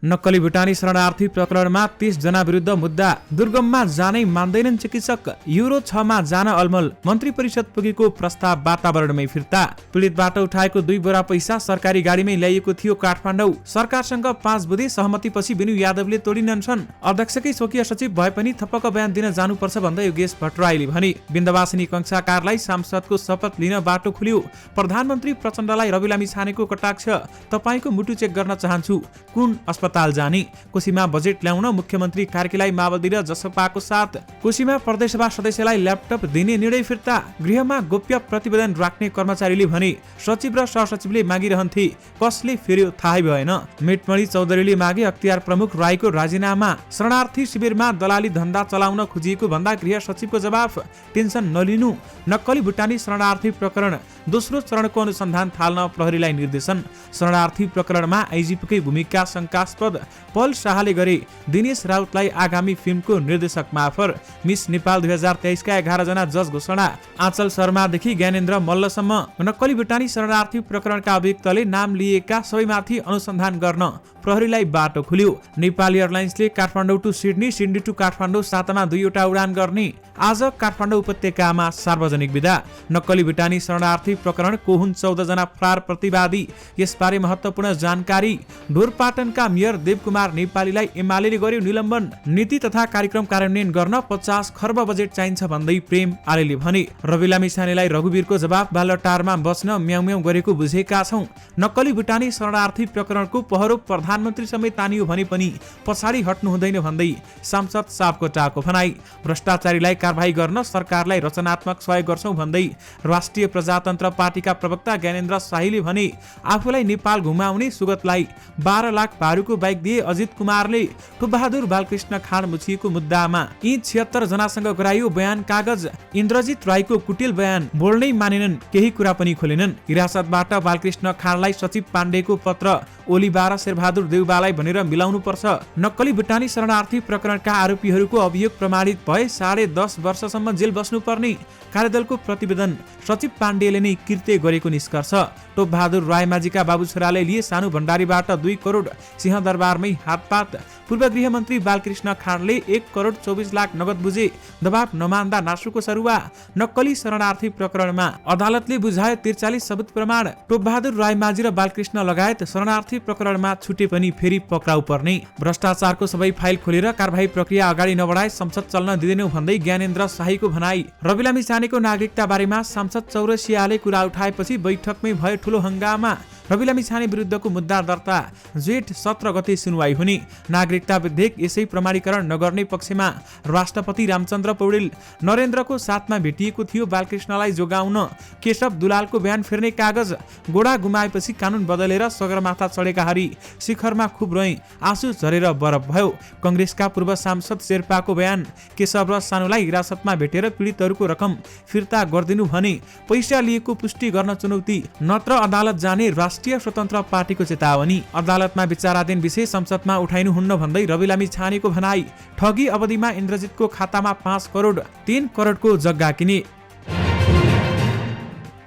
नक्कली भुटानी शरणार्थी प्रकरणमा 30 जना विरुद्ध मुद्दा। दुर्गममा जानै मान्दैनन् चिकित्सक। युरो 6 मा जान अलमल। मन्त्री परिषद पुगेको प्रस्ताव वातावरणमै फिर्ता। पीडितबाट उठाएको 2 बोरा पैसा सरकारी गाडीमै ल्याइएको थियो काठमाडौँ। सरकारसँग 5 बुँदे सहमतिपछि बिनु यादवले तोडिनन् छन्। अध्यक्षकै स्वकीय सचिव भए पनि थपक्क बयान दिन जानुपर्छ भन्दै योगेश भट्टराईले भने। बिन्दवासिनी कङ्साकारलाई सांसदको शपथ लिन बाटो खुल्यो। प्रधानमन्त्री प्रचण्डलाई रवि लामिछानेको कटाक्ष। तपाईको मुटु चेक गर्न चाहन्छु, कुन अस्पताल जाने? कोशीमा बजेट ल्याउन मुख्यमन्त्री कार्कीलाई माओवादी र जसपाको साथ। कोशीमा प्रदेशसभा सदस्यलाई ल्यापटप दिने निर्णय फिर्ता। गृहमा गोप्य प्रतिवेदन राख्ने कर्मचारीले भने सचिव र सहसचिवले मागिरहन्थे, कसले फेर्यो थाहै भएन। मेटमणि चौधरीले मागे अख्तियार प्रमुख राईको राजीनामा। शरणार्थी शिविरमा दलाली धन्दा चलाउन खोजिएको भन्दा गृह सचिवको जवाफ, टेन्सन नलिनु। नक्कली भुटानी शरणार्थी प्रकरण दोस्रो चरणको अनुसन्धान थाल्न प्रहरीलाई निर्देशन। शरणार्थी प्रकरणमा आइजिपीकै भूमिका शंकास्पद, पल शाहले गरे। दिनेश राउतलाई आगामी फिल्मको निर्देशक माफर। मिस नेपाल 2023 का 11 जना जज घोषणा। आँचल शर्मादेखि ज्ञानेन्द्र मल्लसम्म नक्कली भुटानी शरणार्थी प्रकरणका अभियुक्तले नाम लिएका सबैमाथि अनुसन्धान गर्न प्रहरीलाई बाटो खुल्यो। नेपाली एयरलाइन्सले Kathmandu to Sydney, Sydney to Kathmandu सातामा 2 वटा उडान गर्ने। आज काठमाडौँ उपत्यकामा सार्वजनिक विदा। नक्कली भुटानी शरणार्थी प्रकरण को हुन् 14 जना फरार प्रतिवादी? यसबारे महत्त्वपूर्ण जानकारी। ढोरपाटनका मेयर देवकुमार नेपालीलाई एमालेले गर्यो निलम्बन। नीति तथा कार्यक्रम कार्यान्वयन गर्न 50 खर्ब बजेट चाहिन्छ भन्दै प्रेम आलेले भने। रवि लामिछानेलाई रघुवीरको जवाफ, बालटारमा बस्न म्याउ म्याउ गरेको बुझेका छौं। नक्कली भुटानी शरणार्थी प्रकरणको पहरो प्रधानमन्त्री समेत तानियो भने पनि पछाडि हट्नु हुँदैन भन्दै सांसद सापकोटाको भनाई। भ्रष्टाचारीलाई कारबाही गर्न सरकारलाई रचनात्मक सहयोग गर्छौं भन्दै राष्ट्रिय प्रजातन्त्र पार्टीका प्रवक्ता ज्ञानेन्द्र शाहीले भने। आफूलाई नेपाल घुमाउने सुगतलाई 12 लाख भारूको बाइक दिए अजित कुमारले। टोपबहादुर बालकृष्ण खाँड मुछिएको मुद्दामा यी 76 जनासँग गराइयो बयान कागज। इन्द्रजित राईको कुटिल बयान, बोल्नै मानेनन्, केही कुरा पनि खोलेनन्। हिरासतबाट बालकृष्ण खाँडलाई सचिव पाण्डेको पत्र। ओली 12 शेरबहादुर देउबालाई भनेर मिलाउनु पर्छ। नक्कली भुटानी शरणार्थी प्रकरणका आरोपीहरूको अभियोग प्रमाणित भए 10.5 वर्षसम्म जेल बस्नुपर्ने कार्यदलको प्रतिवेदन। सचिव पाण्डेले नै कृत्य गरेको निष्कर्ष। टोपबहादुर रायमाझीका बाबु छोराले लिए सानो भण्डारीबाट 2 करोड, सिंहदरबारमै हातपात। पूर्व गृहमन्त्री बालकृष्ण खाँडले 1 करोड 24 लाख नगद बुझे, दबाब नमान्दा नासुको सरुवा। नक्कली शरणार्थी प्रकरणमा अदालतले बुझायो 43 सबुत प्रमाण। टोपबहादुर रायमाझी र बालकृष्ण लगायत शरणार्थी प्रकरणमा छुटे पनि फेरि पक्राउ पर्ने। भ्रष्टाचारको सबै फाइल खोलेर कारबाही प्रक्रिया अगाडि नबढाए संसद चल्न दिँदैनौ भन्दै ज्ञानेन्द्र शाहीको भनाई। रवि लामिछानेको नागरिकता बारेमा सांसद चौरसियाले कुरा उठाएपछि बैठकमै भयो ठूलो हंगामा। रवि लामिछाने विरुद्धको मुद्दा दर्ता, जेठ 17 गते सुनवाई हुने। नागरिकता विधेयक यसै प्रमाणीकरण नगर्ने पक्षमा राष्ट्रपति रामचन्द्र पौडेल। नरेन्द्रको साथमा भेटिएको थियो बालकृष्णलाई जोगाउन। केशव दुलालको बयान फेर्ने कागज। गोडा गुमाएपछि कानुन बदलेर सगरमाथा चढेका हरि शिखरमा खुब रहे, आँसु झरेर बरफ भयो। कंग्रेसका पूर्व सांसद शेर्पाको बयान। केशव र सानुलाई हिरासतमा भेटेर पीडितहरूको रकम फिर्ता गरिदिनु भने पैसा लिएको पुष्टि गर्न चुनौती, नत्र अदालत जाने राष्ट्रिय स्वतन्त्र पार्टीको चेतावनी। अदालतमा विचाराधीन विषय संसदमा उठाइनुहुन्न भन्दै रवि लामिछानेको भनाई। ठगी अवधिमा इन्द्रजितको खातामा 5 करोड, 3 करोडको जग्गा किने।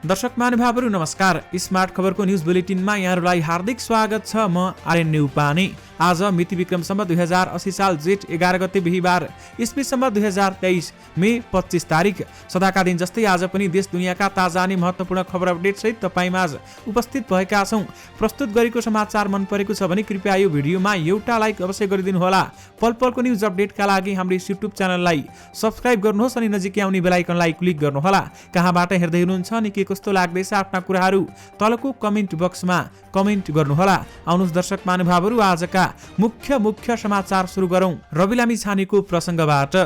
दर्शक महानुभावहरू नमस्कार। स्मार्ट खबरको न्युज बुलेटिनमा यहाँहरूलाई हार्दिक स्वागत छ। म आर्यन न्युपाने। आज मिति विक्रम सम्वत 2080 साल जेठ 11 गते बिहीबार, इस्वी सम्वत 2023 मे 25 तारिक। सदाका दिन जस्तै आज पनि देश दुनियाँका ताजा अनि महत्त्वपूर्ण खबर अपडेट सहित तपाईमाझ उपस्थित भएका छौं। प्रस्तुत गरेको समाचार मन परेको छ भने कृपया यो भिडियोमा एउटा लाइक अवश्य गरिदिनु होला। पल पलको न्युज अपडेटका लागि हाम्रो युट्युब च्यानललाई सब्स्क्राइब गर्नुहोस् अनि नजिकै आउने बेल आइकनलाई क्लिक गर्नुहोला। कहाँबाट हेर्दै हुनुहुन्छ अनि के कस्तो लाग्दैछ आफ्ना कुराहरू तलको कमेन्ट बक्समा कमेन्ट गर्नुहोला। आउनुहोस् दर्शक महानुभावहरू आजका मुख्य समाचार सुरु गरौं रवि लामिछानेको प्रसंगबाट।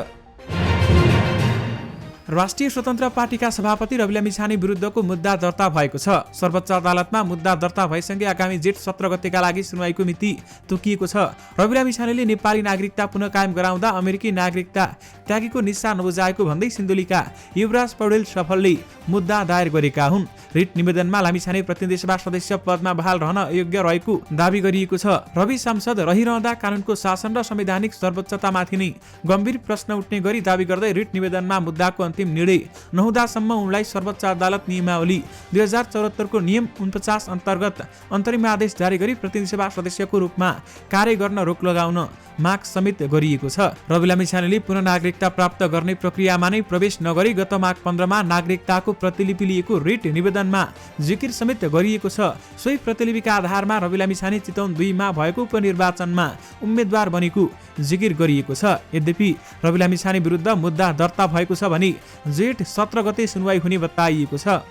राष्ट्रिय स्वतन्त्र पार्टीका सभापति रवि लामिछाने विरुद्धको मुद्दा दर्ता भएको छ। सर्वोच्च अदालतमा मुद्दा दर्ता भएसँगै आगामी जेठ 17 गतेका लागि सुनवाईको मिति तोकिएको छ। रवि लामिछानेले नेपाली नागरिकता पुनः कायम गराउँदा अमेरिकी नागरिकता त्यागेको निस्सा नबुझाएको भन्दै सिन्धुलीका युवराज पौडेल सफलले मुद्दा दायर गरेका हुन्। रिट निवेदनमा लामिछाने प्रतिनिधि सभा सदस्य पदमा बहाल रहन अयोग्य रहेको दावी गरिएको छ। रवि सांसद रहिरहँदा कानुनको शासन र संवैधानिक सर्वोच्चतामाथि नै गम्भीर प्रश्न उठ्ने गरी दावी गर्दै रिट निवेदनमा मुद्दाको अन्तिम निर्णय नहुँदासम्म उनलाई सर्वोच्च अदालत नियमावली 2074 को नियम 49 अन्तर्गत अन्तरिम आदेश जारी गरी प्रतिनिधि सभा सदस्यको रूपमा कार्य गर्न रोक लगाउन माग समेत गरिएको छ। रवि लामिछानेले पुनः नागरिकता प्राप्त गर्ने प्रक्रियामा नै प्रवेश नगरी गत माघ 15 मा नागरिकताको प्रतिलिपि लिएको रिट निवेदनमा जिकिर समेत गरिएको छ। सोही प्रतिलिपिका आधारमा रवि लामिछाने चितवन 2 मा भएको उपनिर्वाचनमा उम्मेद्वार बनेको जिकिर गरिएको छ। यद्यपि रवि लामिछाने विरुद्ध मुद्दा दर्ता भएको छ भने जेठ 17 गते सुनवाई हुने बताइएको छ।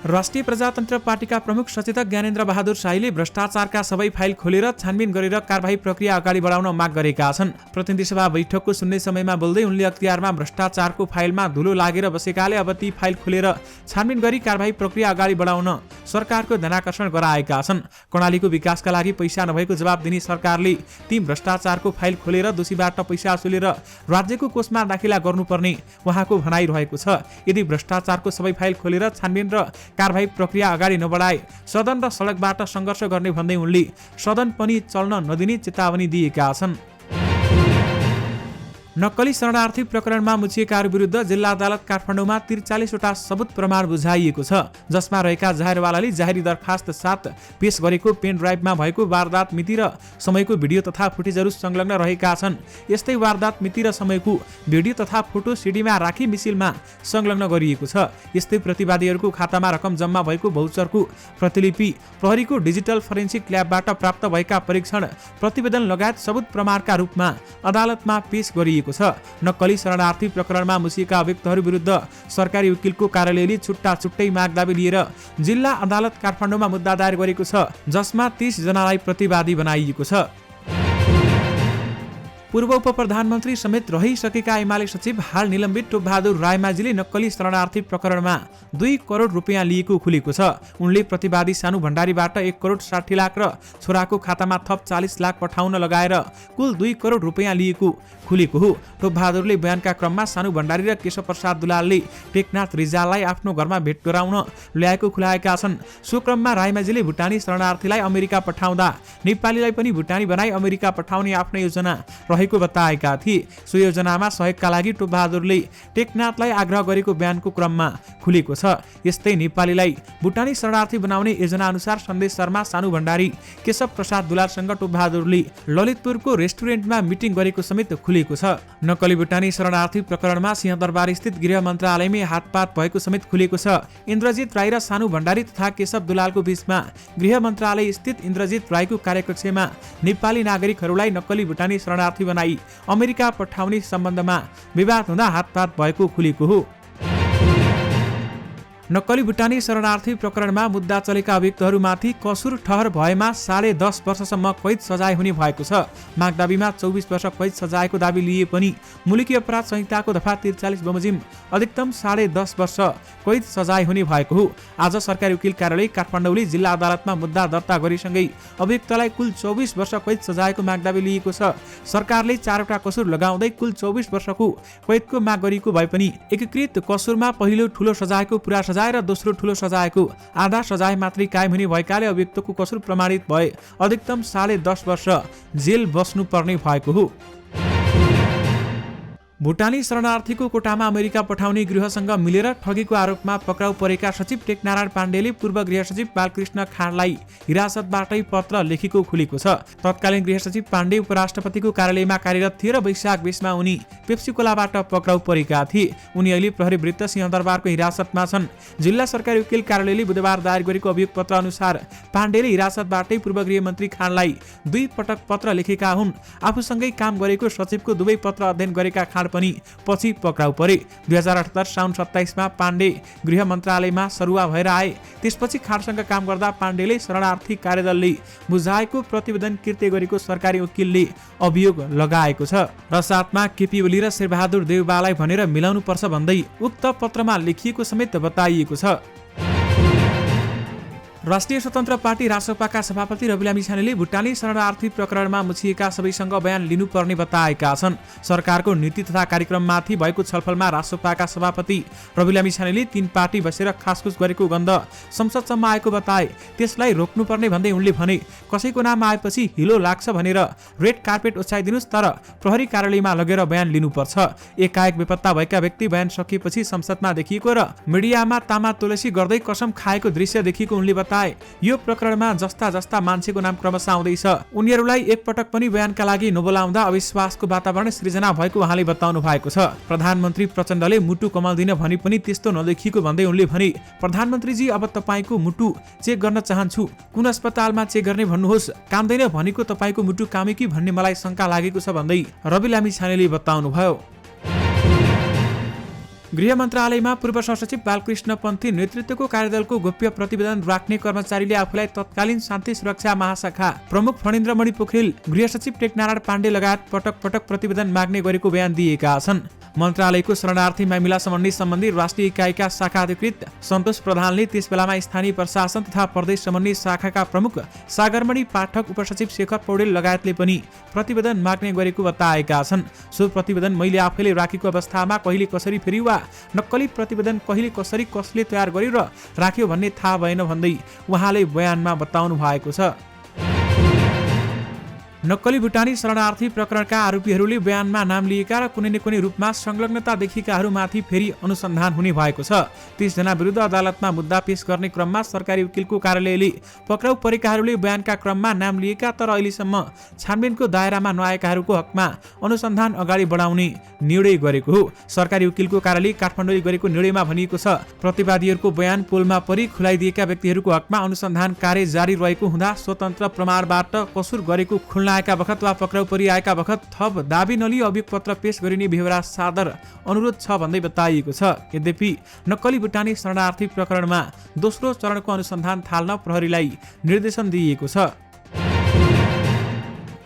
राष्ट्रिय प्रजातन्त्र पार्टीका प्रमुख सचेतक ज्ञानेन्द्र बहादुर शाहीले भ्रष्टाचारका सबै फाइल खोलेर छानबिन गरेर कारबाही प्रक्रिया अगाडि बढाउन माग गरेका छन्। प्रतिनिधि सभा बैठकको सुन्ने समयमा बोल्दै उनले अख्तियारमा भ्रष्टाचारको फाइलमा धुलो लागेर बसेकाले अब ती फाइल खोलेर छानबिन गरी कारबाही प्रक्रिया अगाडि बढाउन सरकारको ध्यानाकर्षण गराएका छन्। कर्णालीको विकासका लागि पैसा नभएको जवाब दिने सरकारले ती भ्रष्टाचारको फाइल खोलेर दोषीबाट पैसा असुलेर राज्यको कोषमा दाखिला गर्नुपर्ने उहाँको भनाइ रहेको छ। यदि भ्रष्टाचारको सबै फाइल खोलेर छानबिन र कारबाही प्रक्रिया अगाडि नबढाए सदन र सडकबाट सङ्घर्ष गर्ने भन्दै उनले सदन पनि चल्न नदिने चेतावनी दिएका छन्। नक्कली शरणार्थी प्रकरणमा मुछिएकाहरू विरुद्ध जिल्ला अदालत काठमाडौँमा 43 वटा सबुत प्रमाण बुझाइएको छ, जसमा रहेका जाहेरवालाले जाहेरी दरखास्त साथ पेश गरेको पेन ड्राइभमा भएको वारदात मिति र समयको भिडियो तथा फुटेजहरू संलग्न रहेका छन्। यस्तै वारदात मिति र समयको भिडियो तथा फोटो सिडीमा राखी मिसिलमा संलग्न गरिएको छ। यस्तै प्रतिवादीहरूको खातामा रकम जम्मा भएको भौचरको प्रतिलिपि, प्रहरीको डिजिटल फोरेन्सिक ल्याबबाट प्राप्त भएका परीक्षण प्रतिवेदन लगायत सबुत प्रमाणका रूपमा अदालतमा पेश गरिएको छ। नक्कली शरणार्थी प्रकरणमा मुछिएका अभियुक्तहरू विरुद्ध सरकारी वकिलको कार्यालयले छुट्टा छुट्टै माग दाबी लिएर जिल्ला अदालत काठमाडौँमा मुद्दा दायर गरेको छ, जसमा 30 जनालाई प्रतिवादी बनाइएको छ। पूर्व उप प्रधानमन्त्री समेत रहिसकेका एमाले सचिव हाल निलम्बित टोपबहादुर रायमाझीले नक्कली शरणार्थी प्रकरणमा 2 करोड रुपियाँ लिएको खुलेको छ। उनले प्रतिवादी सानु भण्डारीबाट 1 करोड 60 लाख र छोराको खातामा थप 40 लाख पठाउन लगाएर कुल 2 करोड रुपियाँ लिएको खुलेको हो। टोपबहादुरले बयानका क्रममा सानु भण्डारी र केशव प्रसाद दुलालले टेकनाथ रिजाललाई आफ्नो घरमा भेट गराउन ल्याएको खुलाएका छन्। सो क्रममा रायमाझीले भुटानी शरणार्थीलाई अमेरिका पठाउँदा नेपालीलाई पनि भुटानी बनाई अमेरिका पठाउने आफ्नो योजना रहेको बताएका थिए। सो योजनामा सहयोगका लागि टोपबहादुरले टेकनाथलाई आग्रह गरेको बयानको क्रममा खुलेको छ। यस्तै नेपालीलाई भुटानी शरणार्थी बनाउने योजना अनुसार सन्देश शर्मा, सानु भण्डारी, केशव प्रसाद दुलालसँग टोपबहादुरले ललितपुरको रेस्टुरेन्टमा मिटिङ गरेको समेत खुलेको छ। नक्कली भुटानी शरणार्थी प्रकरणमा सिंहदरबार स्थित गृह मन्त्रालयमै हातपात भएको समेत खुलेको छ। इन्द्रजित राई र सानु भण्डारी तथा केशव दुलालको बीचमा गृह मन्त्रालय स्थित इन्द्रजित राईको कार्यकक्षमा नेपाली नागरिकहरूलाई नक्कली भुटानी शरणार्थी बनाई अमेरिका पठाउने सम्बन्धमा विवाद हुँदा हातपात भएको खुलेको हो। नक्कली भुटानी शरणार्थी प्रकरणमा मुद्दा चलेका अभियुक्तहरूमाथि कसुर ठहर भएमा 10.5 वर्षसम्म कैद सजाय हुने भएको छ। मागदाबीमा 24 वर्ष कैद सजायको दाबी लिए पनि मुलुकी अपराध संहिताको दफा 43 बमोजिम अधिकतम 10.5 वर्ष कैद सजाय हुने भएको हो। आज सरकारी वकिल कार्यालय काठमाडौँले जिल्ला अदालतमा मुद्दा दर्ता गरेसँगै अभियुक्तलाई कुल 24 वर्ष कैद सजायको मागदाबी लिएको छ। सरकारले 4 वटा कसुर लगाउँदै कुल 24 वर्षको कैदको माग गरेको भए पनि एकीकृत कसुरमा पहिलो ठूलो सजायको पूरा सजाय र दोस्रो ठूलो सजायको आधा सजाय मात्रै कायम हुने भएकाले अभियुक्तको कसुर प्रमाणित भए अधिकतम 10.5 वर्ष जेल बस्नु पर्ने भएको हो। भुटानी शरणार्थीको कोटामा अमेरिका पठाउने गृहसँग मिलेर ठगीको आरोपमा पक्राउ परेका सचिव टेकनारायण पाण्डेले पूर्व गृह सचिव बालकृष्ण खाँडलाई हिरासतबाटै पत्र लेखेको खुलेको छ। तत्कालीन गृह सचिव पाण्डे उपराष्ट्रपतिको कार्यालयमा कार्यरत थिए र वैशाख 20 मा उनी पेप्सीकोलाबाट पक्राउ परेका थिए। उनी अहिले प्रहरी वृत्त सिंहदरबारको हिरासतमा छन्। जिल्ला सरकारी वकिल कार्यालयले बुधबार दायर गरेको अभियोग पत्र अनुसार पाण्डेले हिरासतबाटै पूर्व गृहमन्त्री खाँडलाई 2 पटक पत्र लेखेका हुन्। आफूसँगै काम गरेको सचिवको 2 पत्र अध्ययन गरेका खाँड पनि पछि पक्राउ परे। 2078 साउन 27 मा पाण्डे गृह मन्त्रालयमा सरुवा भएर आए। त्यसपछि खाँडसँग काम गर्दा पाण्डेले शरणार्थी कार्यदलले बुझाएको प्रतिवेदन कृत्य गरेको सरकारी वकिलले अभियोग लगाएको छ र साथमा केपी ओली र शेरबहादुर देउबालाई भनेर मिलाउनु पर्छ भन्दै उक्त पत्रमा लेखिएको समेत बताइएको छ। राष्ट्रिय स्वतन्त्र पार्टी रासपाका सभापति रवि लामिछानेले भुटानी शरणार्थी प्रकरणमा मुछिएका सबैसँग बयान लिनुपर्ने बताएका छन्। सरकारको नीति तथा कार्यक्रममाथि भएको छलफलमा रासपाका सभापति रवि लामिछानेले तीन पार्टी बसेर खासखुस गरेको गन्ध संसदसम्म आएको बताए। त्यसलाई रोक्नुपर्ने भन्दै उनले भने, कसैको नाम आएपछि हिलो लाग्छ भनेर रेड कार्पेट ओछ्याइदिनुस्, तर प्रहरी कार्यालयमा लगेर बयान लिनुपर्छ। एकाएक बेपत्ता भएका व्यक्ति बयान सकिएपछि संसदमा देखिएको र मिडियामा तामा तुलसी गर्दै कसम खाएको दृश्य देखिएको उनले बताए। यो प्रकरणमा जस्ता जस्ता मान्छेको नाम क्रमशः आउँदैछ, उनीहरूलाई एकपटक पनि बयानका लागि नबोलाउँदा अविश्वासको वातावरण सृजना भएको उहाँले बताउनु भएको छ। प्रधानमन्त्री प्रचण्डले मुटु कमल दिन भनी पनि त्यस्तो नदेखिएको भन्दै उनले भने, प्रधानमन्त्रीजी अब तपाईँको मुटु चेक गर्न चाहन्छु, कुन अस्पतालमा चेक गर्ने भन्नुहोस्, कामदैन भनेको तपाईँको मुटु कामे कि भन्ने मलाई शंका लागेको छ भन्दै रवि लामिछानेले बताउनुभयो। गृह मन्त्रालयमा पूर्व सहसचिव बालकृष्ण पन्थी नेतृत्वको कार्यदलको गोप्य प्रतिवेदन राख्ने कर्मचारीले आफूलाई तत्कालीन शान्ति सुरक्षा महाशाखा प्रमुख फणीन्द्रमणि पोखरेल, गृह सचिव टेकनारायण पाण्डे लगायत पटक पटक प्रतिवेदन माग्ने गरेको बयान दिएका छन्। मन्त्रालयको शरणार्थी मामिला सम्बन्धी राष्ट्रिय इकाइका शाखा अधिकृत सन्तोष प्रधानले त्यसबेलामा स्थानीय प्रशासन तथा प्रदेश समन्वय शाखाका प्रमुख सागरमणि पाठक, उपसचिव शेखर पौडेल लगायतले पनि प्रतिवेदन माग्ने गरेको बताएका छन्। सो प्रतिवेदन मैले आफैले राखेको अवस्थामा कहिले कसरी फेरि वा नक्कली प्रतिवेदन कहिले कसरी कसले तयार गर्यो र राख्यो भन्ने थाहा भएन भन्दै उहाँले बयानमा बताउनु भएको छ। नक्कली भुटानी शरणार्थी प्रकरणका आरोपीहरूले बयानमा नाम लिएका र कुनै न कुनै रूपमा संलग्नता देखिएकाहरूमाथि फेरि अनुसन्धान हुने भएको छ। 30 जना विरुद्ध अदालतमा मुद्दा पेश गर्ने क्रममा सरकारी वकिलको कार्यालयले पक्राउ परेकाहरूले बयानका क्रममा नाम लिएका तर अहिलेसम्म छानबिनको दायरामा नआएकाहरूको हकमा अनुसन्धान अगाडि बढाउने निर्णय गरेको हो। सरकारी वकिलको कार्यालय काठमाडौँले गरेको निर्णयमा भनिएको छ, प्रतिवादीहरूको बयान पोलमा परि खुलाइदिएका व्यक्तिहरूको हकमा अनुसन्धान कार्य जारी रहेको हुँदा स्वतन्त्र प्रमाणबाट कसुर गरेको खुल्ना आएका बखत वा पक्राउ परिआएका बखत थप दाबी नलिई अभियोग पत्र पेश गरिने बेहोरा सादर अनुरोध छ भन्दै बताइएको छ। यद्यपि नक्कली भुटानी शरणार्थी प्रकरणमा दोस्रो चरणको अनुसन्धान थाल्न प्रहरीलाई निर्देशन दिइएको छ।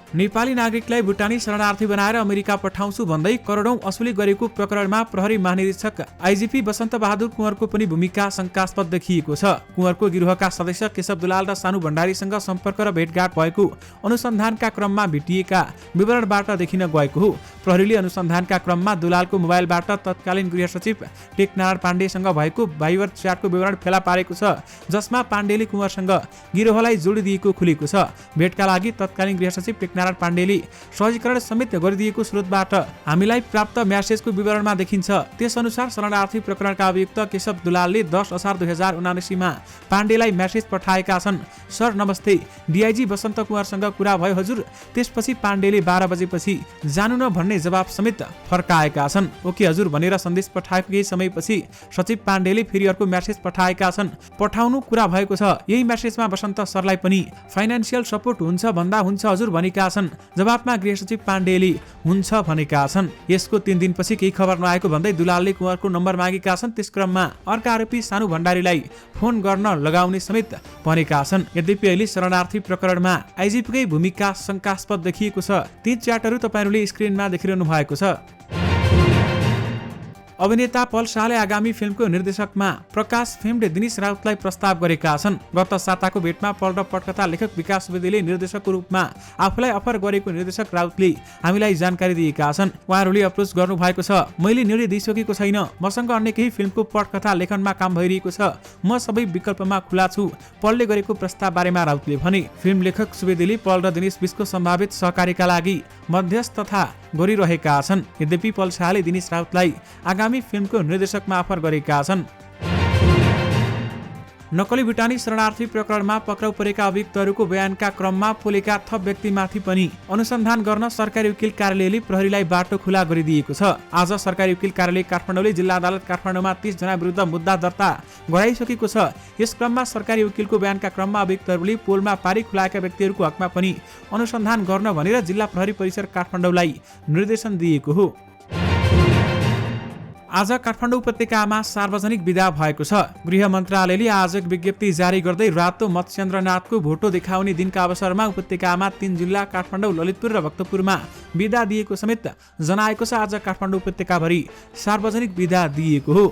नेपाली नागरिकलाई भुटानी शरणार्थी बनाएर अमेरिका पठाउँछु भन्दै करोडौं असुली गरेको प्रकरणमा प्रहरी महानिरीक्षक आइजिपी वसन्त बहादुर कुँवरको पनि भूमिका शंकास्पद देखिएको छ। कुँवरको गिरोहका सदस्य केशव दुलाल र सानु भण्डारीसँग सम्पर्क र भेटघाट भएको अनुसन्धानका क्रममा भेटिएका विवरणबाट देखिन गएको हो। प्रहरीले अनुसन्धानका क्रममा दुलालको मोबाइलबाट तत्कालीन गृह सचिव टेकनारायण पाण्डेसँग भएको भाइबर च्याटको विवरण फेला पारेको छ, जसमा पाण्डेले कुँवरसँग गिरोहलाई जोडिदिएको खुलेको छ। भेटका लागि तत्कालीन गृह सचिव टेकनारायण पाण्डेले सहजीकरण समेत गरिदिएको स्रोतबाट हामीलाई प्राप्त म्यासेजको विवरणमा देखिन्छ। त्यसअनुसार शरणार्थी प्रकरणका अभियुक्त केशव दुलालले 10 असार 2079 मा पाण्डेलाई म्यासेज पठाएका छन्। सर नमस्ते, डीआईजी वसन्त कुँवरसँग कुरा भयो हजुर। त्यसपछि पाण्डेले 12 बजेपछि जानु न भन्ने जवाब समेत फर्काएका छन्। ओके हजुर भनेर सन्देश पठाएको केही समयपछि सचिव पाण्डेले फेरि अर्को म्यासेज पठाएका छन्। पठाउनु कुरा भएको छ। यही म्यासेजमा वसन्त सरलाई पनि फाइनान्सियल सपोर्ट हुन्छ भन्दा हुन्छ हजुर भनेका छन्। जवाफमा गृह सचिव पाण्डेले हुन्छ भनेका छन्। यसको 3 दिनपछि केही खबर नआएको भन्दै दुलालले कुँवरको नम्बर मागेका छन्। त्यस क्रममा अर्का आरोपी सानु भण्डारीलाई फोन गर्न लगाउने समेत भनेका छन्। यद्यपि अहिले शरणार्थी प्रकरणमा आइजिपीकै भूमिका शंकास्पद देखिएको छ। ती च्याटहरू तपाईहरूले स्क्रिनमा देखिरहनु भएको छ। अभिनेता पल शाहले आगामी फिल्मको निर्देशकमा प्रकाश फिल्मले दिनेश राउतलाई प्रस्ताव गरेका छन्। गत साताको भेटमा पल र पटकथा लेखक विकास सुवेदीले निर्देशकको रूपमा आफूलाई अफर गरेको निर्देशक राउतले हामीलाई जानकारी दिएका छन्। उहाँहरूले अप्रोच गर्नु भएको छ। मैले निर्णय दिइसकेको छैन। मसँग अन्य केही फिल्मको पटकथा लेखनमा काम भइरहेको छ। म सबै विकल्पमा खुला छु, पलले गरेको प्रस्ताव बारेमा राउतले भने। फिल्म लेखक सुवेदीले पल र दिनेश बीचको सम्भावित सहकार्यका लागि मध्यस्थता गरिरहेका छन्। यद्यपि पल शाहले दिनेश राउतलाई आगामी फिल्मको निर्देशकमा अफर गरेका छन्। नक्कली भुटानी शरणार्थी प्रकरणमा पक्राउ परेका अभियुक्तहरूको बयानका क्रममा पोलेका थप व्यक्तिमाथि पनि अनुसन्धान गर्न सरकारी वकिल कार्यालयले प्रहरीलाई बाटो खुला गरिदिएको छ। आज सरकारी वकिल कार्यालय काठमाडौँले जिल्ला अदालत काठमाडौँमा 30 जना विरुद्ध मुद्दा दर्ता गराइसकेको छ। यस क्रममा सरकारी वकिलको बयानका क्रममा अभियुक्तहरूले पोलमा पारी खुलाएका व्यक्तिहरूको हकमा पनि अनुसन्धान गर्न भनेर जिल्ला प्रहरी परिसर काठमाडौँलाई निर्देशन दिएको हो। आज काठमाडौँ उपत्यकामा सार्वजनिक बिदा भएको छ। गृह मन्त्रालयले आज एक विज्ञप्ति जारी गर्दै रातो मत्स्येन्द्रनाथको भोटो देखाउने दिनका अवसरमा उपत्यकामा 3 जिल्ला काठमाडौँ, ललितपुर र भक्तपुरमा बिदा दिएको समेत जनाएको छ। आज काठमाडौँ उपत्यकाभरि सार्वजनिक बिदा दिएको हो।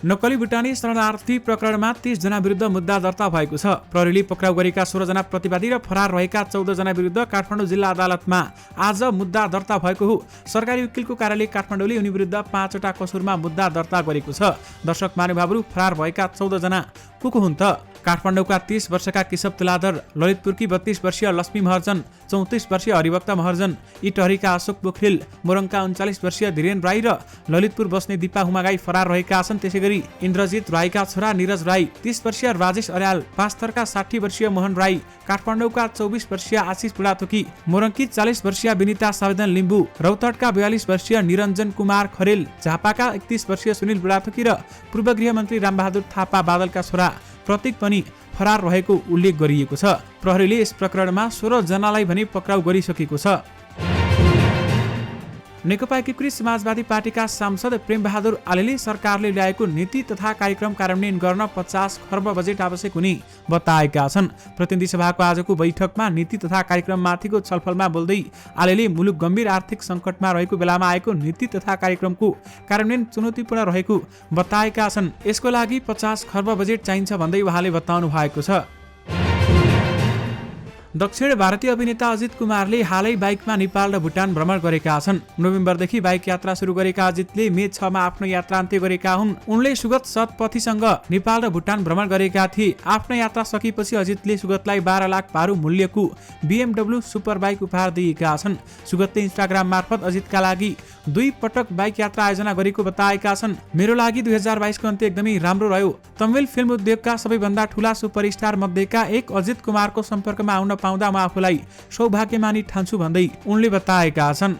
नक्कली भुटानी शरणार्थी प्रकरणमा 30 जना विरुद्ध मुद्दा दर्ता भएको छ। प्रहरीले पक्राउ गरेका 16 जना प्रतिवादी र फरार रहेका 14 जना विरुद्ध काठमाडौँ जिल्ला अदालतमा आज मुद्दा दर्ता भएको हो। सरकारी वकिलको कार्यालय काठमाडौँले उनी विरुद्ध 5 वटा कसुरमा मुद्दा दर्ता गरेको छ। दर्शक महानुभावहरू, फरार भएका 14 जना को हुन् त? काठमाडौँका 30 वर्षका केशव तुलाधर, ललितपुरकी 32 वर्षीय लक्ष्मी महर्जन, 34 वर्षीय हरिभक्त महर्जन, इटहरीका अशोक पोखरेल, मोरङका 39 वर्षीय धीरेन राई र ललितपुर बस्ने दिपा हुमागाई फरार रहेका छन्। त्यसैगरी इन्द्रजित राईका छोरा निरज राई, 30 वर्षीय राजेश अर्याल, पाँचथरका 60 वर्षीय मोहन राई, काठमाडौँका 24 वर्षीय आशिष बुढाथोकी, मोरङकी 40 वर्षीय विनिता सावेदन लिम्बू, रौतहटका 42 वर्षीय निरञ्जन कुमार खरेल, झापाका 31 वर्षीय सुनिल बुढाथोकी र पूर्व गृहमन्त्री रामबहादुर थापा बादलका छोरा प्रतीक पनि फरार रहेको उल्लेख गरिएको छ। प्रहरीले यस प्रकरणमा 16 जनालाई भने पक्राउ गरिसकेको छ। नेकपा एकीकृत समाजवादी पार्टीका सांसद प्रेमबहादुर आलेले सरकारले ल्याएको नीति तथा कार्यक्रम कार्यान्वयन गर्न 50 खर्ब बजेट आवश्यक हुने बताएका छन्। प्रतिनिधि सभाको आजको बैठकमा नीति तथा कार्यक्रममाथिको छलफलमा बोल्दै आलेले मुलुक गम्भीर आर्थिक सङ्कटमा रहेको बेलामा आएको नीति तथा कार्यक्रमको कार्यान्वयन चुनौतीपूर्ण रहेको बताएका छन्। यसको लागि 50 खर्ब बजेट चाहिन्छ भन्दै उहाँले बताउनु भएको छ। दक्षिण भारतीय अभिनेता अजित कुमारले हालै बाइकमा नेपाल र भुटान भ्रमण गरेका छन्। नोभेम्बरदेखि बाइक यात्रा सुरु गरेका अजितले मे 6 मा आफ्नो यात्रा अन्त्य गरेका हुन्। उनले सुगत सतपथीसँग नेपाल र भुटान भ्रमण गरेका थिए। आफ्नो यात्रा सकिएपछि अजितले सुगतलाई 12 लाख पारु मूल्यको BMW सुपर बाइक उपहार दिएका छन्। सुगतले इन्स्टाग्राम मार्फत अजितका लागि 2 पटक बाइक यात्रा आयोजना गरेको बताएका छन्। मेरो लागि 2022 को अन्त्य एकदमै राम्रो रह्यो। तमिल फिल्म उद्योगका सबैभन्दा ठूला सुपरस्टार मध्येका एक अजित कुमारको सम्पर्कमा आउन पाउँदा म आफूलाई सौभाग्यमानी ठान्छु भन्दै उनले बताएका छन्।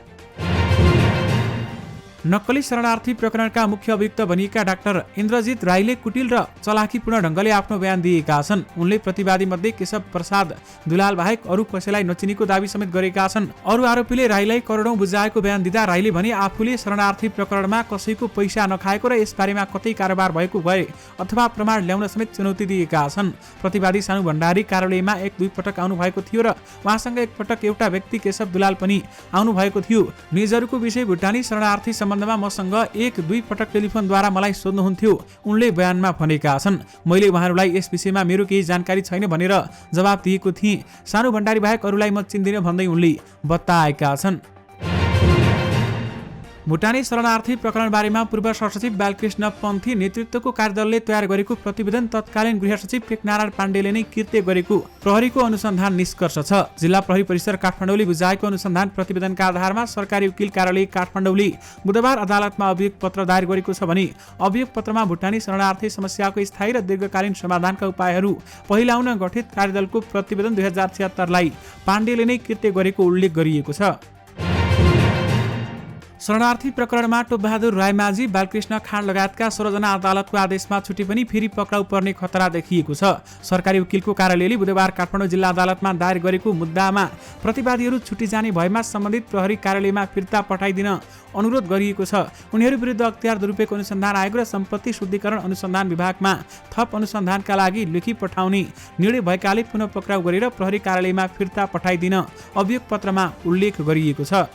नक्कली शरणार्थी प्रकरणका मुख्य अभियुक्त बनिएका डाक्टर इन्द्रजित राईले कुटिल र चलाखीपूर्ण ढङ्गले आफ्नो बयान दिएका छन्। उनले प्रतिवादी मध्ये केशव प्रसाद दुलाल बाहेक अरू कसैलाई नचिनेको दावी समेत गरेका छन्। अरू आरोपीले राईलाई करोडौं बुझाएको बयान दिँदा राईले भने आफूले शरणार्थी प्रकरणमा कसैको पैसा नखाएको र यसबारेमा कतै कारोबार भएको भए अथवा प्रमाण ल्याउन समेत चुनौती दिएका छन्। प्रतिवादी सानु भण्डारी कार्यालयमा 1-2 पटक आउनु भएको थियो र उहाँसँग एक पटक एउटा व्यक्ति केशव दुलाल पनि आउनु भएको थियो। निजहरूको विषय भुटानी शरणार्थी सम्बन्धमा मसँग 1-2 पटक टेलिफोनद्वारा मलाई सोध्नुहुन्थ्यो, उनले बयानमा भनेका छन्। मैले उहाँहरूलाई यस विषयमा मेरो केही जानकारी छैन भनेर जवाब दिएको थिएँ। सानु भण्डारी बाहेक अरूलाई म चिन्दिनँ भन्दै उनले बताएका छन्। भुटानी शरणार्थी प्रकरण बारेमा पूर्व सहसचिव बालकृष्ण पन्थी नेतृत्वको कार्यदलले तयार गरेको प्रतिवेदन तत्कालीन गृह सचिव टेकनारायण पाण्डेले नै कृत्य गरेको प्रहरीको अनुसन्धान निष्कर्ष छ। जिल्ला प्रहरी परिसर काठमाडौँले बुझाएको अनुसन्धान प्रतिवेदनका आधारमा सरकारी वकिल कार्यालय काठमाडौँले बुधबार अदालतमा अभियोग पत्र दायर गरेको छ भने अभियोग पत्रमा भुटानी शरणार्थी समस्याको स्थायी र दीर्घकालीन समाधानका उपायहरू पहिलाउन गठित कार्यदलको प्रतिवेदन 2076 लाई पाण्डेले नै कृत्य गरेको उल्लेख गरिएको छ। शरणार्थी प्रकरणमा टोपबहादुर रायमाझी, बालकृष्ण खाँड लगायतका 16 जना अदालतको आदेशमा छुटे पनि फेरि पक्राउ पर्ने खतरा देखिएको छ। सरकारी वकिलको कार्यालयले बुधबार काठमाडौँ जिल्ला अदालतमा दायर गरेको मुद्दामा प्रतिवादीहरू छुटी जाने भएमा सम्बन्धित प्रहरी कार्यालयमा फिर्ता पठाइदिन अनुरोध गरिएको छ। उनीहरू विरुद्ध अख्तियार दुरुपयोग अनुसन्धान आयोग र सम्पत्ति शुद्धिकरण अनुसन्धान विभागमा थप अनुसन्धानका लागि लेखी पठाउने निर्णय भएकाले पुनः पक्राउ गरेर प्रहरी कार्यालयमा फिर्ता पठाइदिन अभियोग पत्रमा उल्लेख गरिएको छ।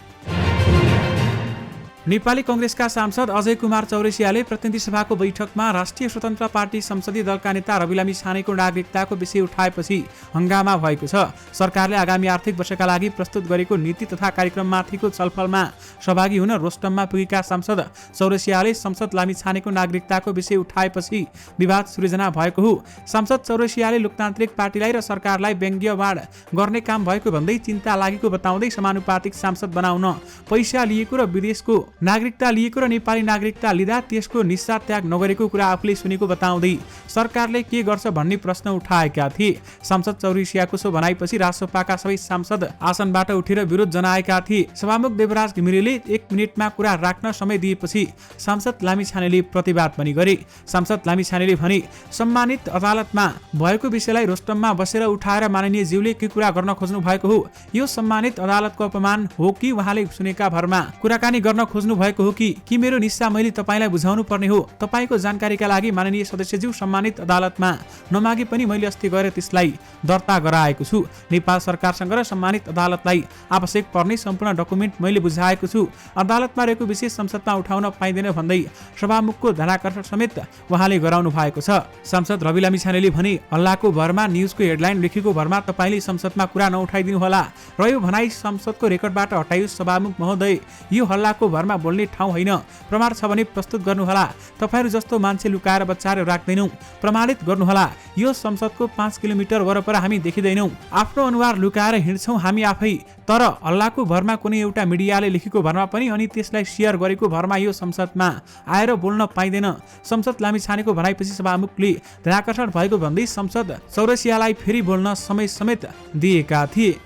नेपाली कांग्रेसका सांसद अजय कुमार चौरसियाले प्रतिनिधि सभाको बैठकमा राष्ट्रिय स्वतन्त्र पार्टी संसदीय दलका नेता रविलामी छानेको नागरिकताको विषय उठाएपछि हंगामा भएको छ। सरकारले आगामी आर्थिक वर्षका लागि प्रस्तुत गरेको नीति तथा कार्यक्रममाथिको छलफलमा सहभागी हुन रोस्टममा पुगेका सांसद चौरसियाले संसद लामी छानेको नागरिकताको विषय उठाएपछि विवाद सृजना भएको हो। सांसद चौरसियाले लोकतान्त्रिक पार्टीलाई र सरकारलाई व्यङ्ग्यवाद गर्ने काम भएको भन्दै चिन्ता लागेको बताउँदै समानुपातिक सांसद बनाउन पैसा लिएको र विदेशको नागरिकता लिएको र नेपाली नागरिकता लिँदा त्यसको निस्सा त्याग नगरेको कुरा आफूले सुनेको बताउँदै सरकारले के गर्छ भन्ने प्रश्न उठाएका थिए। सांसद चौरसियाको सो भनाइपछि राजसभाका सबै सांसद आसनबाट उठेर विरोध जनाएका थिए। सभामुख देवराज घिमिरेले 1 मिनेटमा कुरा राख्न समय दिएपछि सांसद लामिछानेले प्रतिवाद पनि गरे। सांसद लामिछानेले भने सम्मानित अदालतमा भएको विषयलाई रोस्टममा बसेर उठाएर माननीय ज्यूले के कुरा गर्न खोज्नु भएको हो। यो सम्मानित अदालतको अपमान हो कि उहाँले सुनेका भरमा कुराकानी गर्न खोज्नु बुझ्नु भएको हो कि मेरो निस्सा मैले तपाईँलाई बुझाउनु पर्ने हो। तपाईँको जानकारीका लागि माननीय सदस्यज्यू, सम्मानित अदालतमा नमागे पनि मैले अस्ति गएर त्यसलाई दर्ता गराएको छु। नेपाल सरकारसँग र सम्मानित अदालतलाई आवश्यक पर्ने सम्पूर्ण डकुमेन्ट मैले बुझाएको छु। अदालतमा रहेको विषय संसदमा उठाउन पाइँदैन भन्दै सभामुखको ध्यानाकर्षण समेत उहाँले गराउनु भएको छ। सांसद रवि लामिछानेले भने हल्लाको भरमा न्युजको हेडलाइन लेखेको भरमा तपाईँले संसदमा कुरा नउठाइदिनु होला र यो भनाइ संसदको रेकर्डबाट हटाइयो। सभामुख महोदय, यो हल्लाको भरमा बोल्ने ठाउँ होइन। प्रमाण छ भने प्रस्तुत गर्नुहोला। तपाईँहरू जस्तो मान्छे लुकाएर बचाएर राख्दैनौँ, प्रमाणित गर्नुहोला। यो संसदको 5 किलोमिटर वरपर हामी देखिँदैनौँ। आफ्नो अनुहार लुकाएर हिँड्छौँ हामी आफै। तर हल्लाको भरमा कुनै एउटा मिडियाले लेखेको भरमा पनि अनि त्यसलाई सेयर गरेको भरमा यो संसदमा आएर बोल्न पाइँदैन। संसद लामिछानेको भनाइपछि सभामुखले ध्यानाकर्षण भएको भन्दै संसद चौरसियालाई फेरि बोल्न समय समेत दिएका थिए।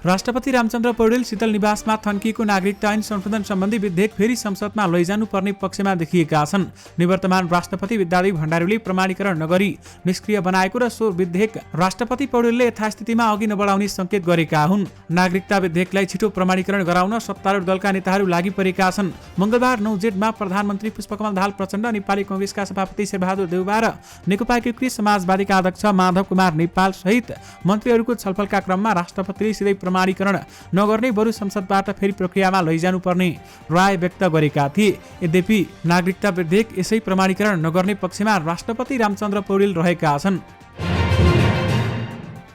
राष्ट्रपति रामचन्द्र पौडेल शीतल निवासमा थन्किएको नागरिकता ऐन संशोधन सम्बन्धी विधेयक फेरि संसदमा लैजानु पर्ने पक्षमा देखिएका छन्। निवर्तमान राष्ट्रपति विद्यादेवी भण्डारीले प्रमाणीकरण नगरी निष्क्रिय बनाएको र सो विधेयक राष्ट्रपति पौडेलले यथास्थितिमा अघि नबढाउने संकेत गरेका हुन्। नागरिकता विधेयकलाई छिटो प्रमाणीकरण गराउन सत्तारूढ दलका नेताहरू लागि परेका छन्। मंगलबार 9 जेठमा प्रधानमन्त्री पुष्पकमल दाहाल प्रचण्ड, नेपाली कांग्रेसका सभापति शेरबहादुर देउवा र नेकपा एकीकृत समाजवादीका अध्यक्ष माधव कुमार नेपाल सहित मन्त्रीहरूको छलफलका क्रममा राष्ट्रपतिले सिधै प्रमाणीकरण नगर्ने बरु संसदबाट फेरि प्रक्रियामा लैजानु पर्ने राय व्यक्त गरेका थिए। यद्यपि नागरिकता विधेयक यसै प्रमाणीकरण नगर्ने पक्षमा राष्ट्रपति रामचन्द्र पौडेल रहेका छन्।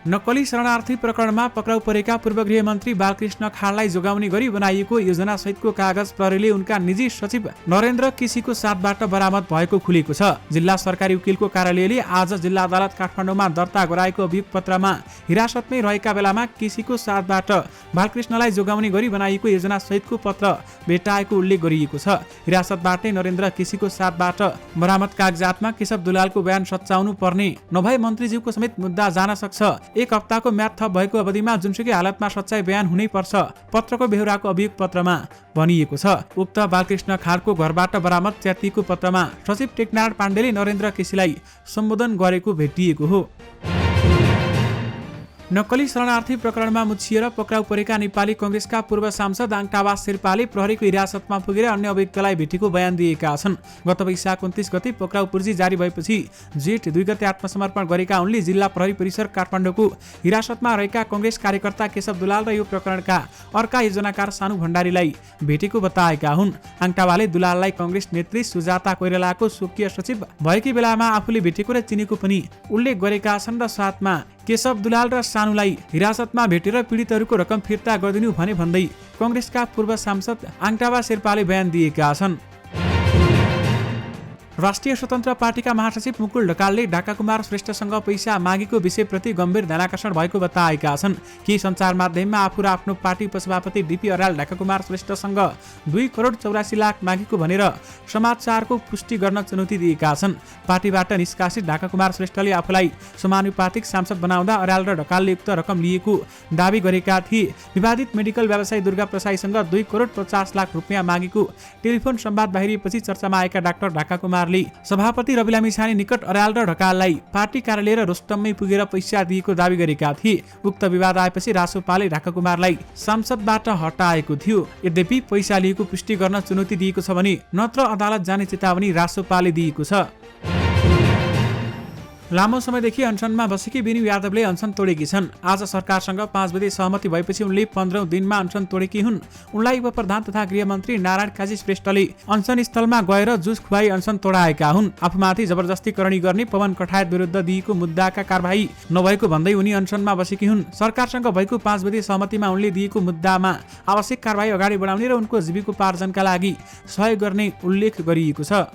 नक्कली शरणार्थी प्रकरणमा पक्राउ परेका पूर्व गृहमन्त्री बालकृष्ण खाडलाई जोगाउने गरी बनाइएको योजना सहितको कागज प्रहरीले उनका निजी सचिव नरेन्द्र केसीको साथबाट बरामद भएको खुलेको छ। जिल्ला सरकारी वकिलको कार्यालयले आज जिल्ला अदालत काठमाडौँमा दर्ता गराएको अभियोग पत्रमा हिरासतमै रहेका बेलामा केसीको साथबाट बालकृष्णलाई जोगाउने गरी बनाइएको योजना सहितको पत्र भेटाएको उल्लेख गरिएको छ। हिरासतबाटै नरेन्द्र केसीको साथबाट बरामद कागजातमा केशव दुलालको बयान सच्याउनु पर्ने नभए मन्त्रीज्यूको समेत मुद्दा जान सक्छ। 1 हप्ताको म्याद थप भएको अवधिमा जुनसुकै हालतमा सच्चाई बयान हुनै पर्छ, पत्रको बेहोराको अभियोग पत्रमा भनिएको छ। उक्त बालकृष्ण खाडको घरबाट बरामद च्यातिएको पत्रमा सचिव टेकनारायण पाण्डेले नरेन्द्र केसीलाई सम्बोधन गरेको भेटिएको हो। नक्कली शरणार्थी प्रकरणमा मुछिएर पक्राउ परेका नेपाली कांग्रेसका पूर्व सांसद आङटाबा शेर्पाले प्रहरीको हिरासतमा पुगेर अन्य अभियुक्तलाई भेटेको बयान दिएका छन्। गत वैशाख 29 गते पक्राउ पूर्जी जारी भएपछि जेठ 2 गते आत्मसमर्पण गरेका उनले जिल्ला प्रहरी परिसर काठमाडौँको हिरासतमा रहेका कांग्रेस कार्यकर्ता केशव दुलाल र यो प्रकरणका अर्का योजनाकार सानु भण्डारीलाई भेटेको बताएका हुन्। आङटाबाले दुलाललाई कांग्रेस नेत्री सुजाता कोइरालाको स्वकीय सचिव भएकी बेलामा आफूले भेटेको र चिनेको पनि उल्लेख गरेका छन् र साथमा केशव दुलाल र सानुलाई हिरासतमा भेटेर पीडितहरूको रकम फिर्ता गरिदिनु भन्दै कांग्रेसका पूर्व सांसद आङटाबा शेर्पाले बयान दिएका छन्। राष्ट्रिय स्वतन्त्र पार्टीका महासचिव मुकुल ढकालले ढाका कुमार श्रेष्ठसँग पैसा मागेको विषयप्रति गम्भीर ध्यानाकर्षण भएको बताएका छन्। केही सञ्चार माध्यममा आफू र आफ्नो पार्टी उपसभापति डीपी अर्याल ढाका कुमार श्रेष्ठसँग 2 करोड 84 लाख मागेको भनेर समाचारको पुष्टि गर्न चुनौती दिएका छन्। पार्टीबाट निष्कासित ढाका कुमार श्रेष्ठले आफूलाई समानुपातिक सांसद बनाउँदा अर्याल र ढकालले उक्त रकम लिएको दावी गरेका थिए। विवादित मेडिकल व्यवसायी दुर्गा प्रसाईसँग 2 करोड 50 लाख रुपियाँ मागेको टेलिफोन संवाद बाहिरिएपछि चर्चामा आएका डाक्टर ढाका कुमार सभापति रवि लामिछाने निकट अर्याल र ढकाललाई पार्टी कार्यालय र रोस्टममै पुगेर पैसा दिएको दावी गरेका थिए। उक्त विवाद आएपछि रासोपाले ढाका कुमारलाई सांसदबाट हटाएको थियो। यद्यपि पैसा लिएको पुष्टि गर्न चुनौती दिएको छ भने नत्र अदालत जाने चेतावनी रासोपाले दिएको छ। लामो समयदेखि अनसनमा बसेकी बिनु यादवले अनसन तोडेकी छन्। आज सरकारसँग 5 बजे सहमति भएपछि उनले 15औं दिनमा अनसन तोडेकी हुन्। उनलाई उपप्रधान तथा गृहमन्त्री नारायण काजी श्रेष्ठले अनसन स्थलमा गएर जुस खुवाई अनसन तोडाएका हुन्। आफूमाथि जबरजस्ती करणी गर्ने पवन कठायत विरुद्ध दिएको मुद्दाका कारबाही नभएको भन्दै उनी अनसनमा बसेकी हुन्। सरकारसँग भएको 5 बजे सहमतिमा उनले दिएको मुद्दामा आवश्यक कारबाही अगाडि बढाउने र उनको जीविकोपार्जनका लागि सहयोग गर्ने उल्लेख गरिएको छ।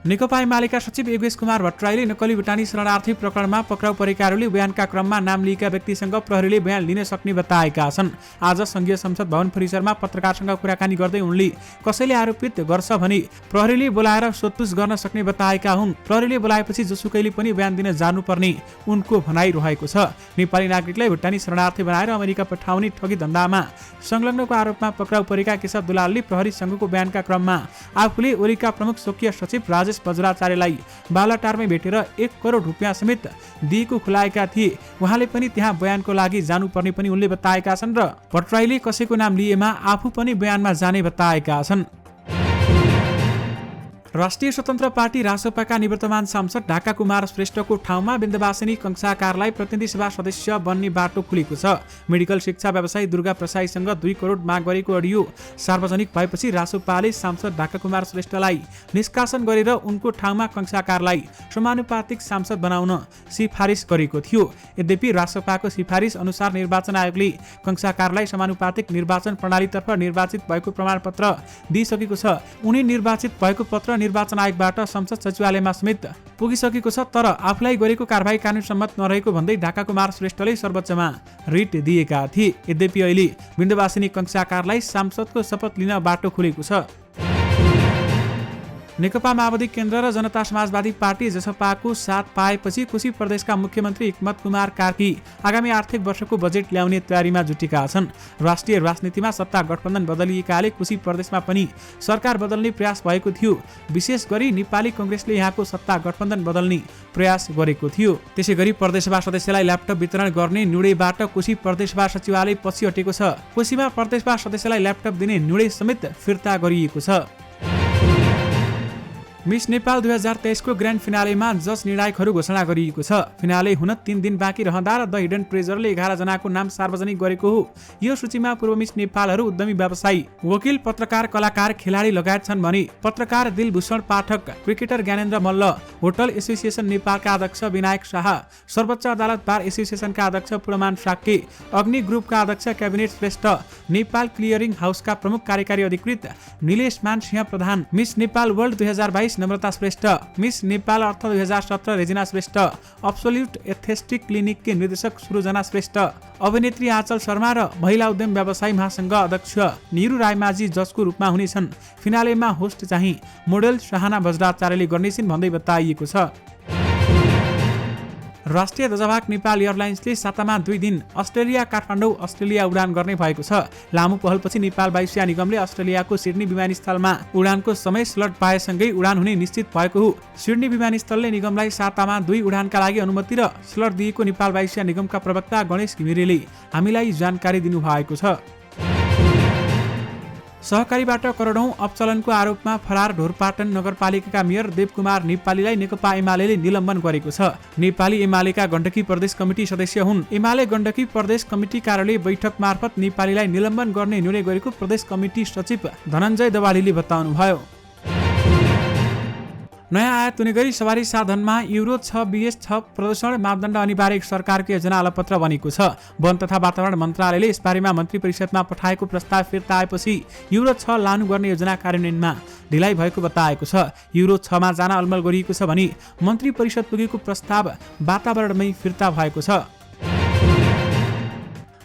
नेकपा एमालेका सचिव योगेश कुमार भट्टराईले नक्कली भुटानी शरणार्थी प्रकरणमा पक्राउ परेकाहरूले बयानका क्रममा नाम लिएका व्यक्तिसँग प्रहरीले बयान लिन सक्ने बताएका छन्। आज संघीय संसद भवन परिसरमा पत्रकारसँग कुराकानी गर्दै उनले कसैले आरोपित गर्छ भने प्रहरीले बोलाएर सोधपुछ गर्न सक्ने बताएका हुन्। प्रहरीले बोलाएपछि जोसुकैले पनि बयान दिन जानुपर्ने उनको भनाइ रहेको छ। नेपाली नागरिकलाई भुटानी शरणार्थी बनाएर अमेरिका पठाउने ठगी धन्दामा संलग्नको आरोपमा पक्राउ परेका केशव दुलालले प्रहरी संघको बयानका क्रममा आफूले ओलीका प्रमुख स्वकीय सचिव राजेश राजेश बज्राचार्यलाई बालाटारमै भेटेर 1 करोड रुपियाँ समेत दिएको खुलाएका थिए। उहाँले पनि त्यहाँ बयानको लागि जानुपर्ने पनि उनले बताएका छन् र भट्टराईले कसैको नाम लिएमा आफू पनि बयानमा जाने बताएका छन्। राष्ट्रिय स्वतन्त्र पार्टी रासपाका निवर्तमान सांसद ढाका कुमार श्रेष्ठको ठाउँमा विन्ध्यवासिनी कंसाकारलाई प्रतिनिधि सभा सदस्य बन्ने बाटो खुलेको छ। मेडिकल शिक्षा व्यवसायी दुर्गा प्रसाईसँग 2 करोड माग गरेको अडियो सार्वजनिक भएपछि रासपाले सांसद ढाका कुमार श्रेष्ठलाई निष्कासन गरेर उनको ठाउँमा कंसाकारलाई समानुपातिक सांसद बनाउन सिफारिस गरेको थियो। यद्यपि रासपाको सिफारिस अनुसार निर्वाचन आयोगले कंसाकारलाई समानुपातिक निर्वाचन प्रणालीतर्फ निर्वाचित भएको प्रमाणपत्र दिइसकेको छ। उनी निर्वाचित भएको पत्र निर्वाचन आयोगबाट संसद सचिवालयमा समेत पुगिसकेको छ। तर आफूलाई गरेको कारबाही कानुन सम्मत नरहेको भन्दै ढाका कुमार श्रेष्ठले सर्वोच्चमा रिट दिएका थिए। यद्यपि अहिले विन्ध्यवासिनी कंसाकारलाई सांसदको शपथ लिन बाटो खुलेको छ। नेकपा माओवादी केन्द्र र जनता समाजवादी पार्टी जसपाको साथ पाएपछि कोशी प्रदेशका मुख्यमन्त्री हिक्मत कुमार कार्की आगामी आर्थिक वर्षको बजेट ल्याउने तयारीमा जुटेका छन्। राष्ट्रिय राजनीतिमा सत्ता गठबन्धन बदलिएकाले कोशी प्रदेशमा पनि सरकार बदल्ने प्रयास भएको थियो। विशेष गरी नेपाली कांग्रेसले यहाँको सत्ता गठबन्धन बदल्ने प्रयास गरेको थियो। त्यसैगरी प्रदेशसभा सदस्यलाई ल्यापटप वितरण गर्ने निर्णयबाट कोशी प्रदेशसभा सचिवालय पछि हटेको छ। कोशीमा प्रदेशसभा सदस्यलाई ल्यापटप दिने निर्णय समेत फिर्ता गरिएको छ। मिस नेपाल 2023 को ग्रान्ड फिनालेमा जज निर्णायकहरू घोषणा गरिएको छ। फिनाले हुन 3 दिन बाँकी रहँदा र द हिडन ट्रेजरले 11 जनाको नाम सार्वजनिक गरेको हो। यो सूचीमा पूर्व मिस नेपालहरू उद्यमी व्यवसायी, वकिल, पत्रकार, कलाकार, खेलाडी लगायत छन् भने पत्रकार Dilbhushan Pathak, cricketer Gyanendra Malla, hotel association नेपालका अध्यक्ष विनायक शाह, सर्वोच्च अदालत बार एसोसिएसनका अध्यक्ष पुरमान साक्के, अग्नि ग्रुपका अध्यक्ष क्याबिनेट श्रेष्ठ, नेपाल क्लियरिङ हाउसका प्रमुख कार्यकारी अधिकृत Nilesh Man Singh Pradhan, Miss Nepal world 2022 Namrata Shrestha, Miss Nepal earth 2017 Rejina Shrestha, absolute aesthetic क्लिनिककी निर्देशक सुरोजना श्रेष्ठ, अभिनेत्री आँचल शर्मा र महिला उद्यम व्यवसायी महासंघ अध्यक्ष निरु रायमाझी जजको रूपमा हुनेछन्। फिनालेमा होस्ट चाहिँ मोडेल शाहना बज्राचार्यले गर्नेछिन् भन्दै बताइएको छ। राष्ट्रिय ध्वजवाहक नेपाल एयरलाइन्सले सातामा 2 दिन अस्ट्रेलिया काठमाडौँ अस्ट्रेलिया उडान गर्ने भएको छ। लामो पहलपछि नेपाल वायुसेना निगमले अस्ट्रेलियाको सिडनी विमानस्थलमा उडानको समय स्लट पाएसँगै उडान हुने निश्चित भएको हो। सिडनी विमानस्थलले निगमलाई सातामा 2 उडानका लागि अनुमति र स्लट दिएको नेपाल वायुसेना निगमका प्रवक्ता गणेश घिमिरेले हामीलाई जानकारी दिनुभएको छ। सहकारीबाट करोडौं अपचलनको आरोपमा फरार ढोरपाटन नगरपालिकाका मेयर देवकुमार नेपालीलाई नेकपा एमाले निलम्बन गरेको छ। नेपाली एमालेका गण्डकी प्रदेश कमिटी सदस्य हुन्। एमाले गण्डकी प्रदेश कमिटी कार्यालय बैठक मार्फत नेपालीलाई निलम्बन गर्ने निर्णय गरेको प्रदेश कमिटी सचिव धनञ्जय दवालीले बताउनुभयो। नयाँ आयात हुने गरी सवारी साधनमा युरो 6 BS6 प्रदूषण मापदण्ड अनिवार्य सरकारको योजना अलपत्र बनेको छ। वन तथा वातावरण मन्त्रालयले यसबारेमा मन्त्री परिषदमा पठाएको प्रस्ताव फिर्ता आएपछि युरो 6 लागू गर्ने योजना कार्यान्वयनमा ढिलाइ भएको बताएको छ। युरो 6 मा जान अलमल गरिएको छ भने मन्त्री परिषद पुगेको प्रस्ताव वातावरणमै फिर्ता भएको छ।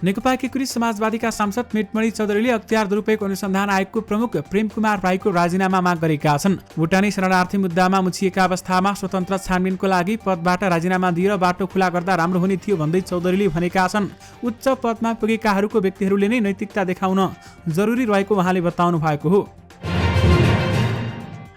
नेकपा एकीकृत समाजवादीका सांसद मेटमणि चौधरीले अख्तियार दुरुपयोग अनुसन्धान आयोगको प्रमुख प्रेम कुमार राईको राजीनामा माग गरेका छन्। भुटानी शरणार्थी मुद्दामा मुछिएका अवस्थामा स्वतन्त्र छानबिनको लागि पदबाट राजीनामा दिएर बाटो खुला गर्दा राम्रो हुने थियो भन्दै चौधरीले भनेका छन्। उच्च पदमा पुगेकाहरूको व्यक्तिहरूले नै नैतिकता देखाउन जरुरी रहेको उहाँले बताउनु भएको हो।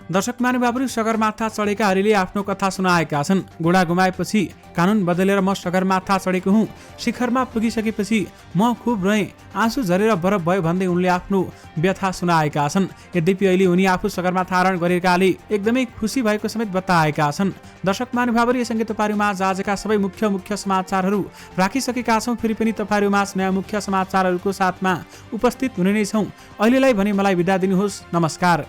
दर्शक महानुभावहरू, सगरमाथा चढेका हरिले आफ्नो कथा सुनाएका छन्। घोडा गुमाएपछि कानुन बदलेर म सगरमाथा चढेको हुँ। शिखरमा पुगिसकेपछि म खुब रहेँ, आँसु झरेर बरफ भयो भन्दै उनले आफ्नो व्यथा सुनाएका छन्। यद्यपि अहिले उनी आफू सगरमाथा आरोहण गरेकाले एकदमै खुसी भएको समेत बताएका छन्। दर्शक महानुभावहरू, यससँगै तपाईँहरूमाझ आजका सबै मुख्य समाचारहरू राखिसकेका छौँ। फेरि पनि तपाईँहरूमाझ नयाँ मुख्य समाचारहरूको साथमा उपस्थित हुने नै छौँ। अहिलेलाई भने मलाई बिदा दिनुहोस्। नमस्कार।